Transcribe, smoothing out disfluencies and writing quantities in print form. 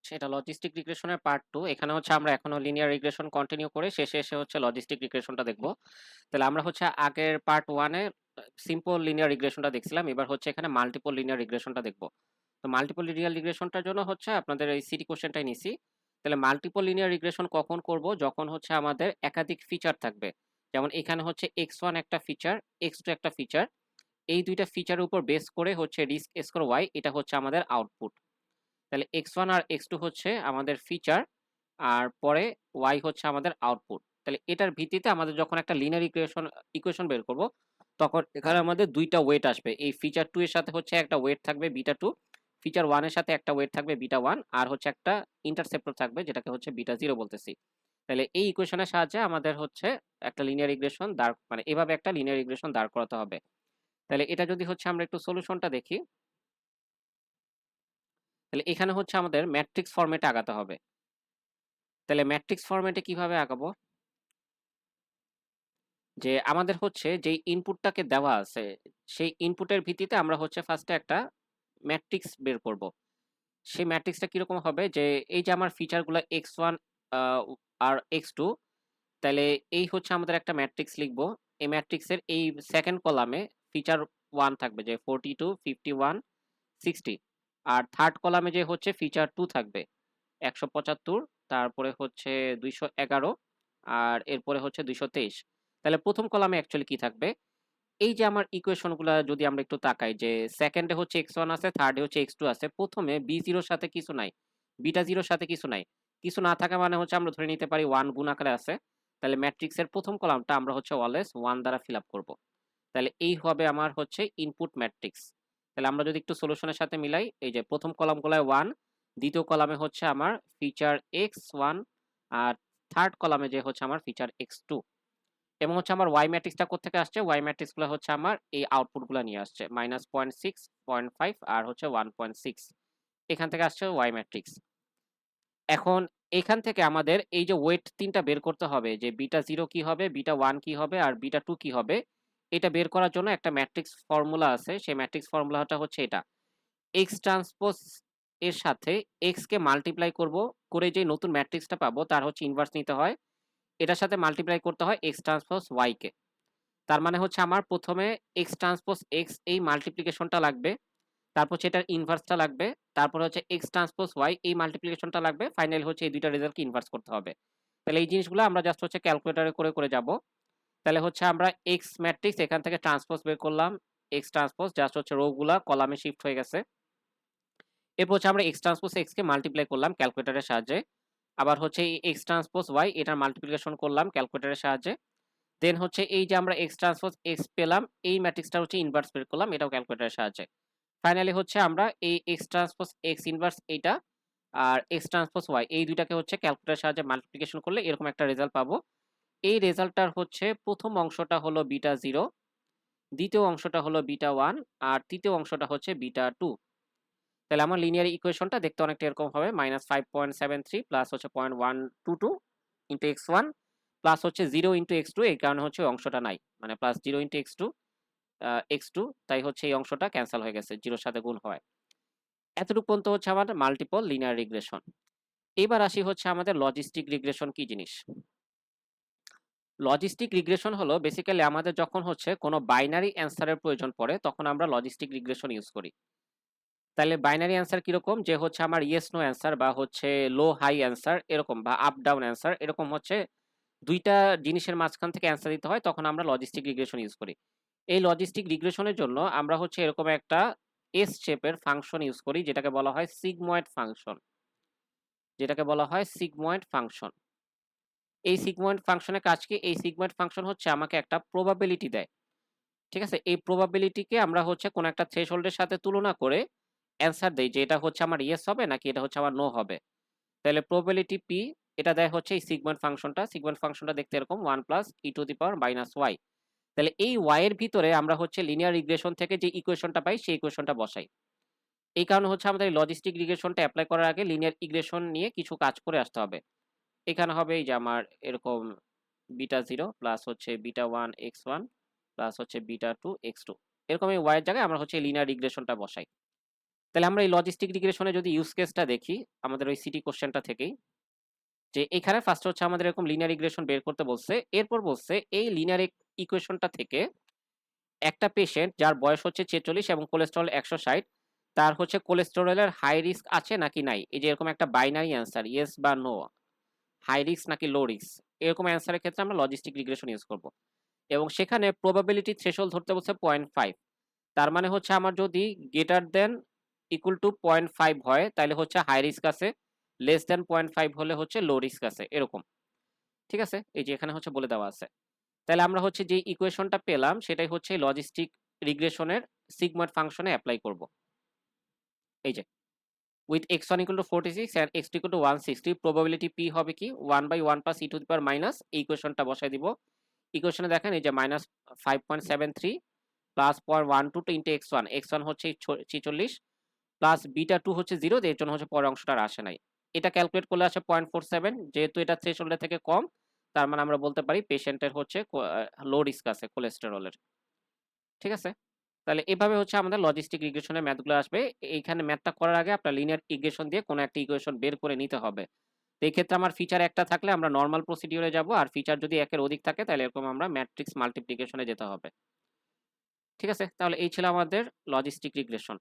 সেটা logistic রিগ্রেশনের part 2। এখানে হচ্ছে আমরা এখনো লিনিয়ার রিগ্রেশন কন্টিনিউ করে শেষে এসে হচ্ছে লজিস্টিক রিগ্রেশনটা দেখব। তাহলে আমরা হচ্ছে আগের পার্ট 1 এ সিম্পল লিনিয়ার রিগ্রেশনটা দেখছিলাম, এবার হচ্ছে এখানে মাল্টিপল লিনিয়ার রিগ্রেশনটা দেখব। তো মাল্টিপল লিনিয়ার রিগ্রেশনটার জন্য হচ্ছে আপনাদের এই সিটি কোশ্চেনটাই নিছি। তাহলে মাল্টিপল লিনিয়ার রিগ্রেশন কখন করব? যখন হচ্ছে আমাদের একাধিক ফিচার থাকবে। যেমন এখানে হচ্ছে x1 একটা ফিচার, x2 একটা ফিচার, এই দুইটা ফিচারের উপর বেস করে হচ্ছে রিস্ক স্কোর y, এটা হচ্ছে আমাদের আউটপুট। তাহলে x1 আর x2 হচ্ছে আমাদের ফিচার, আর পরে y হচ্ছে আমাদের আউটপুট। তাহলে এটার ভিত্তিতে আমাদের যখন একটা লিনিয়ার ইকুয়েশন বের করব, তখন এখানে আমাদের দুইটা ওয়েট আসবে। এই ফিচার 2 এর সাথে হচ্ছে একটা ওয়েট থাকবে বিটা 2, ফিচার 1 এর সাথে একটা ওয়েট থাকবে বিটা 1, আর হচ্ছে একটা ইন্টারসেপ্টর থাকবে যেটাকে হচ্ছে বিটা 0 বলতেছি। তাহলে এই ইকুয়েশনের সাহায্যে আমাদের হচ্ছে একটা লিনিয়ার ইকুয়েশন দাঁড় মানে এভাবে একটা লিনিয়ার ইকুয়েশন দাঁড় করাতে হবে। তাহলে এটা যদি হচ্ছে আমরা একটু সলিউশনটা দেখি, তাহলে এখানে হচ্ছে আমাদের ম্যাট্রিক্স ফরম্যাটে আগাতে হবে। তাহলে ম্যাট্রিক্স ফরম্যাটে কিভাবে আগাবো? যে আমাদের হচ্ছে যেই ইনপুটটাকে দেওয়া আছে, সেই ইনপুটের ভিত্তিতে আমরা হচ্ছে ফার্স্টে একটা ম্যাট্রিক্স বের করব। সেই ম্যাট্রিক্সটা কিরকম হবে? যে এই যে আমার ফিচারগুলো x1 আর x2, তাহলে এই হচ্ছে আমাদের একটা ম্যাট্রিক্স লিখব। এই ম্যাট্রিক্সের এই সেকেন্ড কলামে ফিচার 1 থাকবে যে 42, 51, 60, আর থার্ড কলামে যে হচ্ছে ফিচার 2 থাকবে 175, তারপরে হচ্ছে 211, আর এরপরে হচ্ছে 223। তাহলে প্রথম কলামে অ্যাকচুয়ালি কি থাকবে? এই যে আমার ইকুয়েশনগুলো যদি আমরা একটু তাকাই, যে সেকেন্ডে হচ্ছে x1 আছে, থার্ডে হচ্ছে x2 আছে, প্রথমে b0 এর সাথে কিছু নাই, বিটা 0 এর সাথে কিছু নাই। কিছু না থাকা মানে হচ্ছে আমরা ধরে নিতে পারি 1 গুণ আকারে আছে। তাহলে ম্যাট্রিক্সের প্রথম কলামটা আমরা হচ্ছে অলওয়েজ 1 দ্বারা ফিল আপ করব। তাহলে এই হবে আমার হচ্ছে ইনপুট ম্যাট্রিক্স। তাহলে আমরা যদি একটু সলিউশনের সাথে মিলাই, এই যে প্রথম কলামগুলোয় 1, দ্বিতীয় কলামে হচ্ছে আমার ফিচার x1, আর থার্ড কলামে যে হচ্ছে আমার ফিচার x2, এবং হচ্ছে আমার ওয়াই ম্যাট্রিক্সটা কোত্থেকে আসছে? ওয়াই ম্যাট্রিক্সগুলো হচ্ছে আমার এই আউটপুটগুলো নিয়ে আসছে -0.6, 0.5 আর হচ্ছে 1.6, এখান থেকে আসছে ওয়াই ম্যাট্রিক্স। এখন এখান থেকে আমাদের এই যে ওয়েট তিনটা বের করতে হবে, যে বিটা 0 কি হবে, বিটা 1 কি হবে, আর বিটা 2 কি হবে। এটা বের করার জন্য একটা ম্যাট্রিক্স ফর্মুলা আছে। সেই ম্যাট্রিক্স ফর্মুলাটা হচ্ছে এটা: x ট্রান্সপোজ এর সাথে x কে মাল্টিপ্লাই করব, করে যে নতুন ম্যাট্রিক্সটা পাবো তার হচ্ছে ইনভার্স নিতে হয়। এটার সাথে মাল্টিপ্লাই করতে হয় x ট্রান্সপোজ y কে। তার মানে হচ্ছে আমার প্রথমে x ট্রান্সপোজ x এই মাল্টিপ্লিকেশনটা লাগবে, তারপর হচ্ছে এটার ইনভার্সটা লাগবে, তারপর হচ্ছে x ট্রান্সপোজ y এই মাল্টিপ্লিকেশনটা লাগবে, ফাইনালি হচ্ছে এই দুইটা রেজাল্টকে ইনভার্স করতে হবে। তাহলে এই জিনিসগুলো আমরা জাস্ট হচ্ছে ক্যালকুলেটরে করে করে যাব। তাহলে হচ্ছে আমরা x ম্যাট্রিক্স এখান থেকে ট্রান্সপোজ বের করলাম, x ট্রান্সপোজ জাস্ট হচ্ছে রো গুলা কলামে শিফট হয়ে গেছে। এরপর হচ্ছে আমরা x ট্রান্সপোজ x কে মাল্টিপ্লাই করলাম ক্যালকুলেটরের সাহায্যে, আবার হচ্ছে এই x ট্রান্সপোজ y এটার মাল্টিপ্লিকেশন করলাম ক্যালকুলেটরের সাহায্যে। দেন হচ্ছে এই যে আমরা x ট্রান্সপোজ x পেলাম, এই ম্যাট্রিক্সটা হচ্ছে ইনভার্স বের করলাম, এটাও ক্যালকুলেটরের সাহায্যে। ফাইনালি হচ্ছে আমরা এই x ট্রান্সপোজ x ইনভার্স এইটা আর x ট্রান্সপোজ y এই দুইটাকে হচ্ছে ক্যালকুলেটরের সাহায্যে মাল্টিপ্লিকেশন করলে এরকম একটা রেজাল্ট পাবো। এই রেজাল্টটার হচ্ছে প্রথম অংশটা হলো বিটা 0, দ্বিতীয় অংশটা হলো বিটা 1, আর তৃতীয় অংশটা হচ্ছে বিটা 2। তাহলে আমার লিনিয়ার ইকুয়েশনটা দেখতে অনেকটা এরকম হবে: -5.73 প্লাস হচ্ছে 0.122 ইন্টু x1 প্লাস হচ্ছে 0 ইন্টু x2, এই কারণে হচ্ছে ওই অংশটা নাই, মানে প্লাস 0 ইন্টু x2, তাই হচ্ছে এই অংশটা ক্যান্সেল হয়ে গেছে, জিরোর সাথে গুণ হয়। এতটুকু পর্যন্ত হচ্ছে আমাদের মাল্টিপল লিনিয়ার রিগ্রেশন। এবার আসি হচ্ছে আমাদের লজিস্টিক রিগ্রেশন কি জিনিস। লজিস্টিক রিগ্রেশন হলো বেসিক্যালি আমাদের যখন হচ্ছে কোনো বাইনারি অ্যান্সারের প্রয়োজন পড়ে তখন আমরা লজিস্টিক রিগ্রেশন ইউজ করি। তাহলে বাইনারি অ্যান্সার কিরকম? যে হচ্ছে আমার ইয়েস নো অ্যান্সার, বা হচ্ছে লো হাই অ্যান্সার এরকম, বা আপ ডাউন অ্যান্সার এরকম, হচ্ছে দুইটা জিনিসের মাঝখান থেকে অ্যান্সার দিতে হয়, তখন আমরা লজিস্টিক রিগ্রেশন ইউজ করি। এই লজিস্টিক রিগ্রেশনের জন্য আমরা হচ্ছে এরকম একটা এস শেপের ফাংশন ইউজ করি যেটাকে বলা হয় সিগময়েড ফাংশন, যেটাকে বলা হয় সিগময়েড ফাংশন। এই সিগময়েড ফাংশনের কাজ কি? এই সিগময়েড ফাংশন হচ্ছে আমাকে একটা প্রবাবিলিটি দেয়। ঠিক আছে, এই প্রবাবিলিটিকে আমরা হচ্ছে কোন একটা থ্রেশহোল্ডের সাথে তুলনা করে অ্যান্সার দেই যে এটা হচ্ছে আমার ইয়েস হবে নাকি এটা হচ্ছে আমার নো হবে। তাহলে প্রবাবিলিটি পি এটা দেয় হচ্ছে এই সিগময়েড ফাংশনটা। সিগময়েড ফাংশনটা দেখতে এরকম 1 plus e to the power minus y. তাহলে এই ওয়াই এর ভিতরে আমরা হচ্ছে লিনিয়ার রিগ্রেশন থেকে যে ইকুয়েশনটা পাই সেই ইকুয়েশনটা বসাই। এই কারণে হচ্ছে আমাদের লজিস্টিক রিগ্রেশনটা অ্যাপ্লাই করার আগে লিনিয়ার ইগ্রেশন নিয়ে কিছু কাজ করে আসতে হবে। এখানে হবে এই যে আমার এরকম বিটা 0 প্লাস হচ্ছে বিটা 1 x1 প্লাস হচ্ছে বিটা 2 x2, এরকম এই ওয়াই এর জায়গায় আমরা হচ্ছে লিনিয়ার রিগ্রেশনটা বসাই। তাহলে আমরা এই লজিস্টিক রিগ্রেশনে যদি ইউজ কেসটা দেখি আমাদের ওই সিটি কোশ্চেনটা থেকেই, যে এখানে ফার্স্ট হচ্ছে আমাদের এরকম লিনিয়ার রিগ্রেশন বের করতে বলছে, এরপর বলছে এই লিনিয়ার ইকুয়েশনটা থেকে একটা পেশেন্ট যার বয়স হচ্ছে 46 এবং কোলেস্টেরল 160, তার হচ্ছে কোলেস্টেরলের হাই রিস্ক আছে নাকি নাই, এই যে এরকম একটা বাইনারি অ্যান্সার ইয়েস বা নো, হাই রিস্ক নাকি লো রিস্ক, এরকম অ্যান্সারের ক্ষেত্রে আমরা লজিস্টিক রিগ্রেশন ইউজ করব। এবং সেখানে প্রবাবিলিটি থ্রেশহোল্ড ধরতে বলছে 0.5, তার মানে হচ্ছে আমার যদি গ্রেটার দেন ইকুয়াল টু 0.5 হয় তাহলে হচ্ছে হাই রিস্ক আছে, লেস দেন 0.5 হলে হচ্ছে লো রিস্ক আছে, এরকম। ঠিক আছে, এই যে এখানে হচ্ছে বলে দেওয়া আছে। তাহলে আমরা হচ্ছে যে ইকুয়েশনটা পেলাম সেটাই হচ্ছে লজিস্টিক রিগ্রেশনের সিগময়েড ফাংশনে অ্যাপ্লাই করব। এই যে with x1 equal to 46 and x2 equal to 160, probability p হবে কি 1/1 plus e two the power minus, এই ইকুয়েশনটা বসাই দিব। ইকুয়েশনে দেখেন এই যে মাইনাস 5.73 প্লাস 0.122 ইন্টু x1 হচ্ছে 46 প্লাস বিটা 2 হচ্ছে 0, এর জন্য হচ্ছে পরের অংশটা আর আসে নাই। এটা ক্যালকুলেট করলে আসে 0.47, যেহেতু এটা থ্রেশহোল্ডের থেকে কম, তার মানে আমরা বলতে পারি পেশেন্টের হচ্ছে লো রিস্ক আছে কোলেস্টেরলের। ঠিক আছে, তাহলে এভাবে হচ্ছে আমাদের লজিস্টিক রিগ্রেশনের ম্যাথগুলো আসবে। এইখানে ম্যাথটা করার আগে আপনার লিনিয়ার ইকুয়েশন দিয়ে কোনো একটা ইকুয়েশন বের করে নিতে হবে। তো এই ক্ষেত্রে আমার ফিচার একটা থাকলে আমরা নর্মাল প্রসিডিউরে যাব, আর ফিচার যদি একের অধিক থাকে তাহলে এরকম আমরা ম্যাট্রিক্স মাল্টিপ্লিকেশনে যেতে হবে। ঠিক আছে, তাহলে এই ছিল আমাদের লজিস্টিক রিগ্রেশন।